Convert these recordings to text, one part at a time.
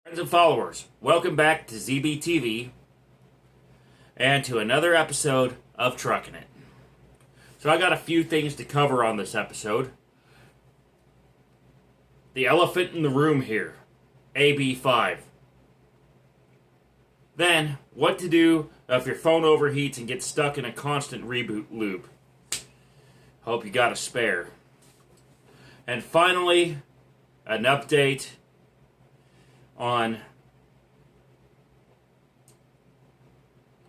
Friends and followers, welcome back to ZBTV and to another episode of Truckin' It. So I got a few things to cover on this episode. The elephant in the room here, AB5. Then, what to do if your phone overheats and gets stuck in a constant reboot loop. Hope you got a spare. And finally, an update on,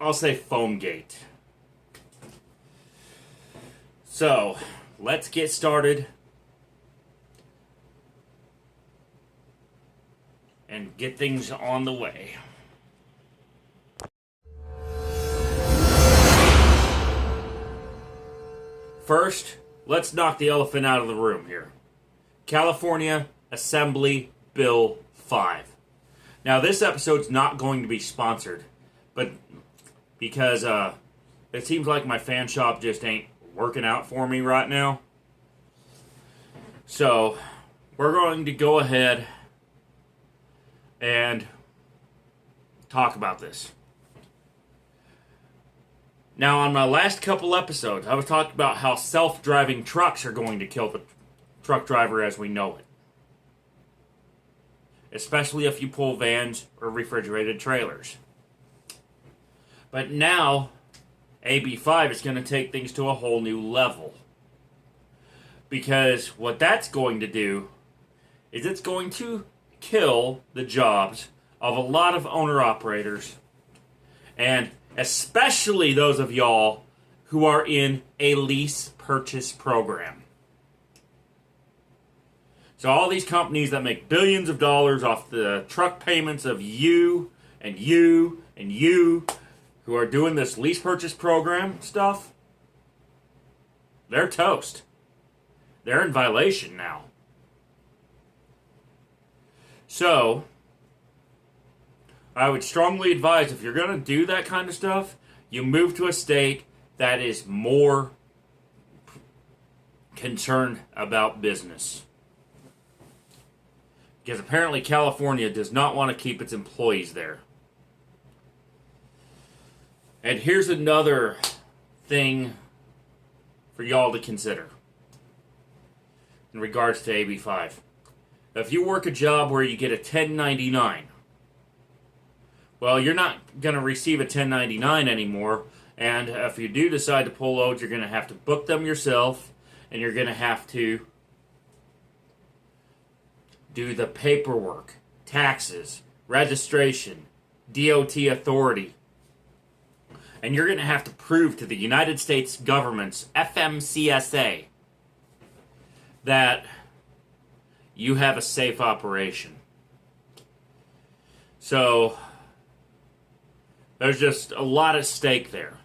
I'll say, FoamGate. So, let's get started and get things on the way. First, let's knock the elephant out of the room here. California Assembly Bill 5. Now, this episode's not going to be sponsored, but because it seems like my fan shop just ain't working out for me right now. So, we're going to go ahead and talk about this. Now, on my last couple episodes, I was talking about how self-driving trucks are going to kill the truck driver as we know it. Especially if you pull vans or refrigerated trailers. But now, AB5 is going to take things to a whole new level. Because what that's going to do is it's going to kill the jobs of a lot of owner-operators, and especially those of y'all who are in a lease purchase program. So all these companies that make billions of dollars off the truck payments of you and you and you who are doing this lease purchase program stuff, they're toast. They're in violation now. So, I would strongly advise, if you're going to do that kind of stuff, you move to a state that is more concerned about business. Because apparently California does not want to keep its employees there. And here's another thing for y'all to consider in regards to AB5. If you work a job where you get a 1099, well, you're not going to receive a 1099 anymore, and if you do decide to pull loads, you're going to have to book them yourself, and you're going to have to do the paperwork, taxes, registration, DOT authority. And you're going to have to prove to the United States government's FMCSA that you have a safe operation. So, there's just a lot at stake there.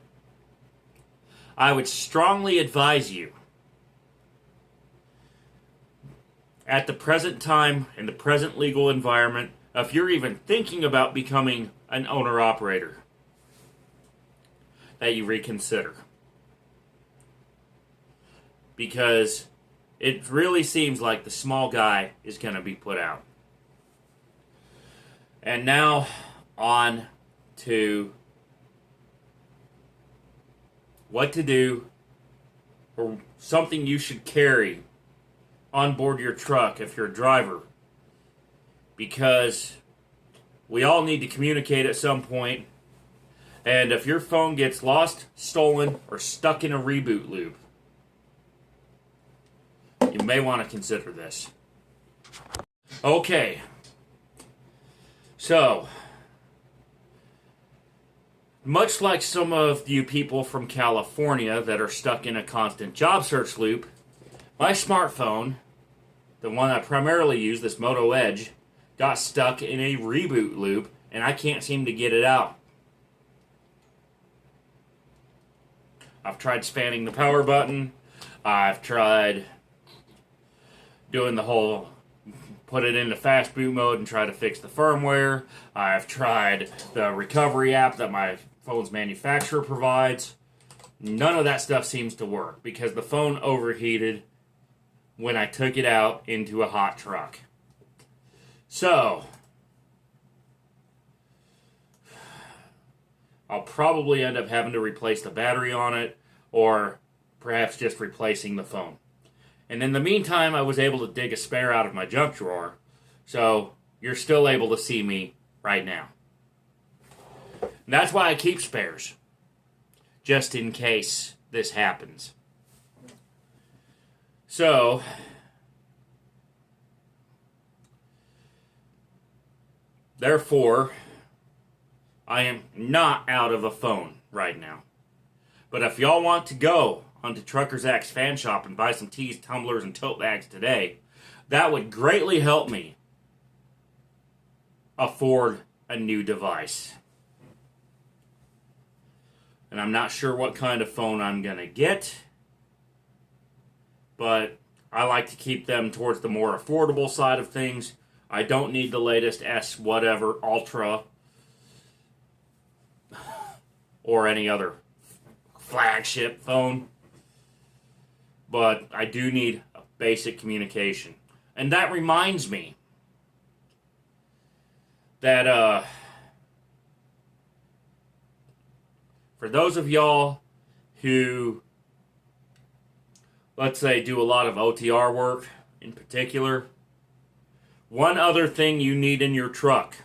I would strongly advise you, at the present time, in the present legal environment, if you're even thinking about becoming an owner-operator, that you reconsider. Because it really seems like the small guy is going to be put out. And now, on to what to do, or something you should carry on board your truck if you're a driver, because we all need to communicate at some point, and if your phone gets lost, stolen, or stuck in a reboot loop, you may want to consider this. Okay, so much like some of you people from California that are stuck in a constant job search loop, my smartphone, the one I primarily use, this Moto Edge, got stuck in a reboot loop, and I can't seem to get it out. I've tried spanning the power button. I've tried doing the whole put it into fast boot mode and try to fix the firmware. I've tried the recovery app that my phone's manufacturer provides. None of that stuff seems to work because the phone overheated when I took it out into a hot truck. So, probably end up having to replace the battery on it, or perhaps just replacing the phone. And in the meantime, I was able to dig a spare out of my junk drawer, so you're still able to see me right now. And that's why I keep spares, just in case this happens. So, therefore, I am not out of a phone right now. But if y'all want to go onto Trucker's Axe Fan Shop and buy some tees, tumblers, and tote bags today, that would greatly help me afford a new device. And I'm not sure what kind of phone I'm going to get, but I like to keep them towards the more affordable side of things. I don't need the latest S whatever Ultra or any other flagship phone, but I do need a basic communication. And that reminds me that for those of y'all who, let's say, do a lot of OTR work in particular, one other thing you need in your truck,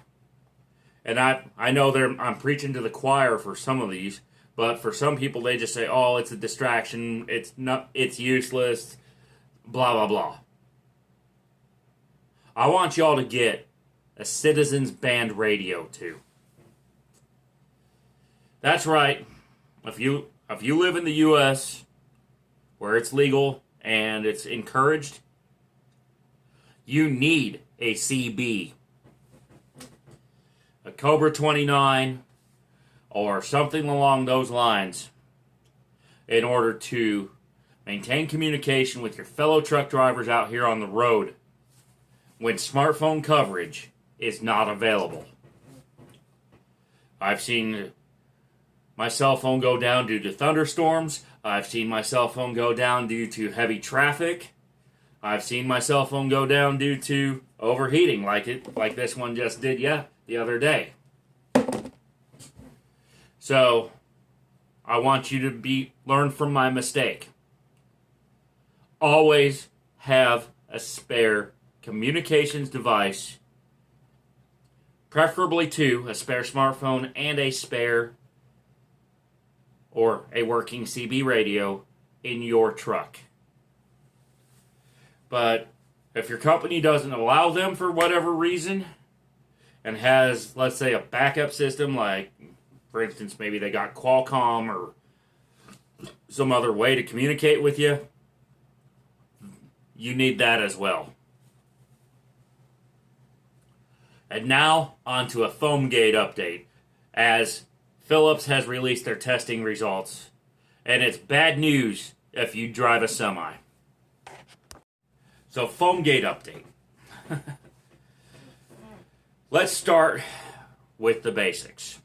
and I know I'm preaching to the choir for some of these, but for some people they just say, oh, it's a distraction, it's useless, blah, blah, blah. I want y'all to get a Citizens Band radio too. That's right. If you live in the U.S. where it's legal and it's encouraged, you need a CB, a Cobra 29, or something along those lines in order to maintain communication with your fellow truck drivers out here on the road when smartphone coverage is not available. I've seen my cell phone go down due to thunderstorms. I've seen my cell phone go down due to heavy traffic. I've seen my cell phone go down due to overheating, like this one just did the other day. So, I want you to learn from my mistake. Always have a spare communications device, preferably two, a spare smartphone and a spare or a working CB radio in your truck. But if your company doesn't allow them for whatever reason and has, let's say, a backup system, like, for instance, maybe they got Qualcomm or some other way to communicate with you, you need that as well. And now, on to a FoamGate update, as Philips has released their testing results, and it's bad news if you drive a semi. So, FoamGate update. Let's start with the basics.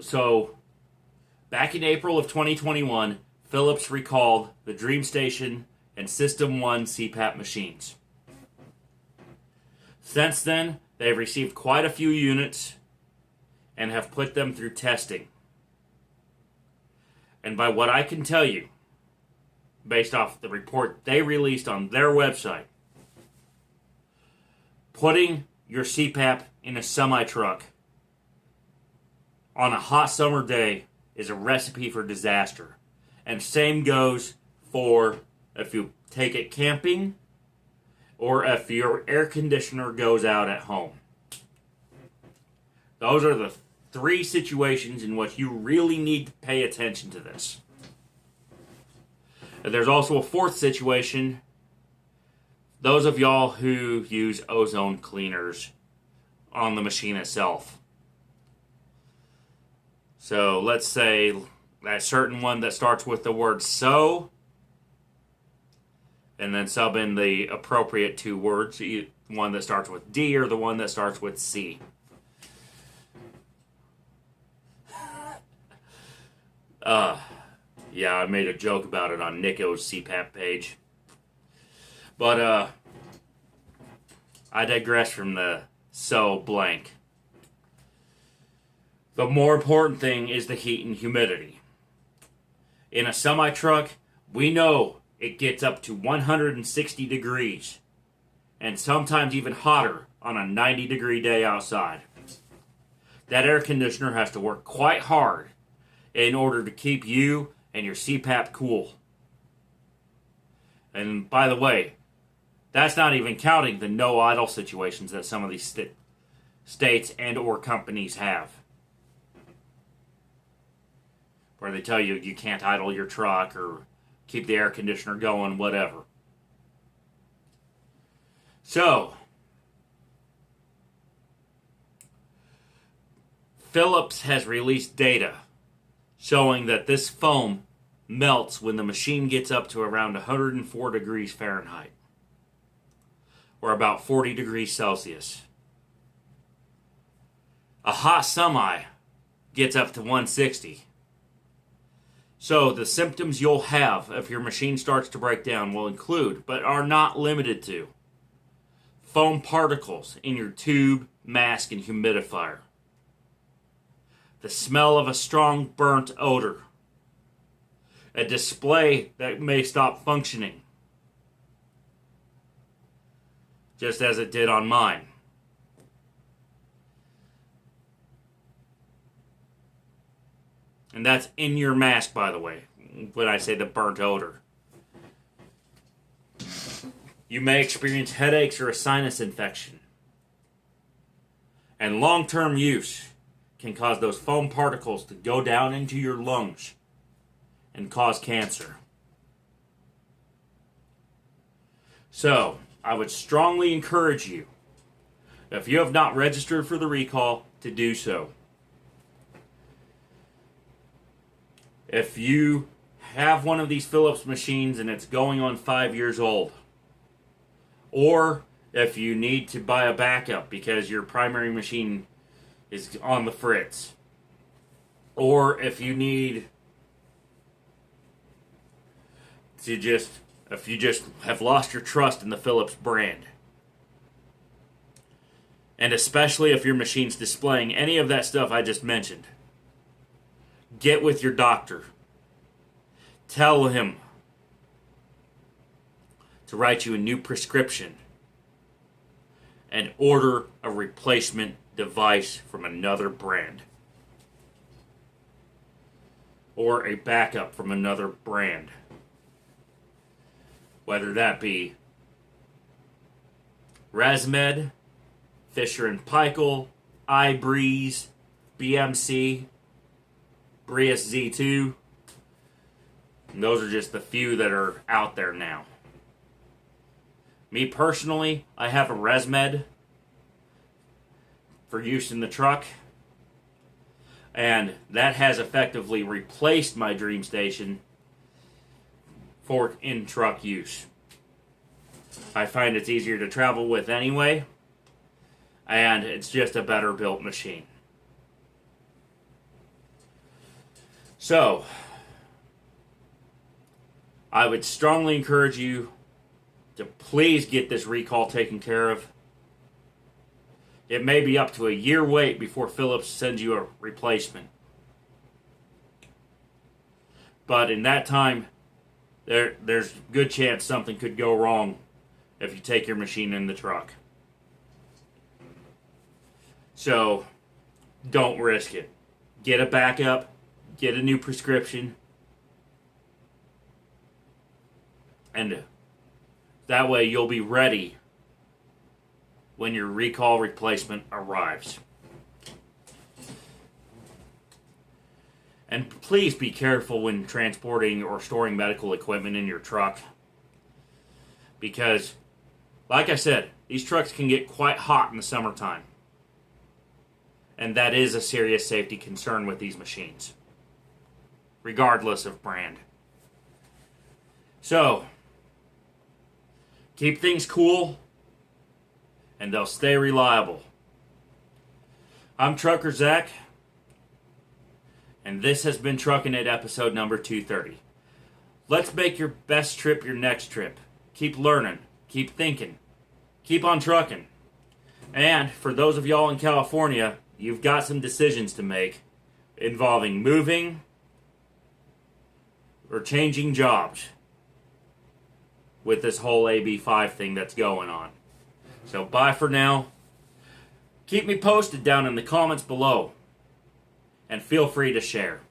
So, back in April of 2021, Philips recalled the DreamStation and System 1 CPAP machines. Since then, they've received quite a few units and have put them through testing. And by what I can tell you, based off the report they released on their website, putting your CPAP in a semi-truck on a hot summer day is a recipe for disaster. And same goes for if you take it camping or if your air conditioner goes out at home. Those are the three situations in which you really need to pay attention to this. And there's also a fourth situation. Those of y'all who use ozone cleaners on the machine itself. So let's say that certain one that starts with the word so, and then sub in the appropriate two words, one that starts with D or the one that starts with C. Yeah, I made a joke about it on Nico's CPAP page. But, I digress from the so blank. The more important thing is the heat and humidity. In a semi-truck, we know it gets up to 160 degrees, and sometimes even hotter on a 90-degree day outside. That air conditioner has to work quite hard in order to keep you and your CPAP cool. And by the way, that's not even counting the no idle situations that some of these states and or companies have, where they tell you you can't idle your truck or keep the air conditioner going, whatever. So, Philips has released data showing that this foam melts when the machine gets up to around 104 degrees Fahrenheit, or about 40 degrees Celsius. A hot semi gets up to 160. So the symptoms you'll have if your machine starts to break down will include, but are not limited to, foam particles in your tube, mask, and humidifier, the smell of a strong burnt odor, a display that may stop functioning, just as it did on mine. And that's in your mask, by the way, when I say the burnt odor. You may experience headaches or a sinus infection. And long-term use can cause those foam particles to go down into your lungs and cause cancer. So, I would strongly encourage you, if you have not registered for the recall, to do so. If you have one of these Philips machines and it's going on 5 years old, or if you need to buy a backup because your primary machine is on the fritz, or if you need to if you just have lost your trust in the Philips brand, and especially if your machine's displaying any of that stuff I just mentioned, get with your doctor. Tell him to write you a new prescription and order a replacement device from another brand, or a backup from another brand, whether that be ResMed, Fisher & Paykel, iBreeze, BMC, Brius Z2. And those are just the few that are out there now. Me personally, I have a ResMed for use in the truck, and that has effectively replaced my DreamStation for in-truck use. I find it's easier to travel with anyway, and it's just a better built machine. So, I would strongly encourage you to please get this recall taken care of. It may be up to a year wait before Philips sends you a replacement. But in that time, there's a good chance something could go wrong if you take your machine in the truck. So, don't risk it. Get a backup, get a new prescription, and that way you'll be ready when your recall replacement arrives. And please be careful when transporting or storing medical equipment in your truck, because, like I said, these trucks can get quite hot in the summertime. And that is a serious safety concern with these machines, regardless of brand. So, keep things cool, and they'll stay reliable. I'm Trucker Zach, and this has been Truckin' It episode number 230. Let's make your best trip your next trip. Keep learning, keep thinking, keep on trucking. And for those of y'all in California, you've got some decisions to make involving moving or changing jobs with this whole AB5 thing that's going on. So bye for now. Keep me posted down in the comments below. And feel free to share.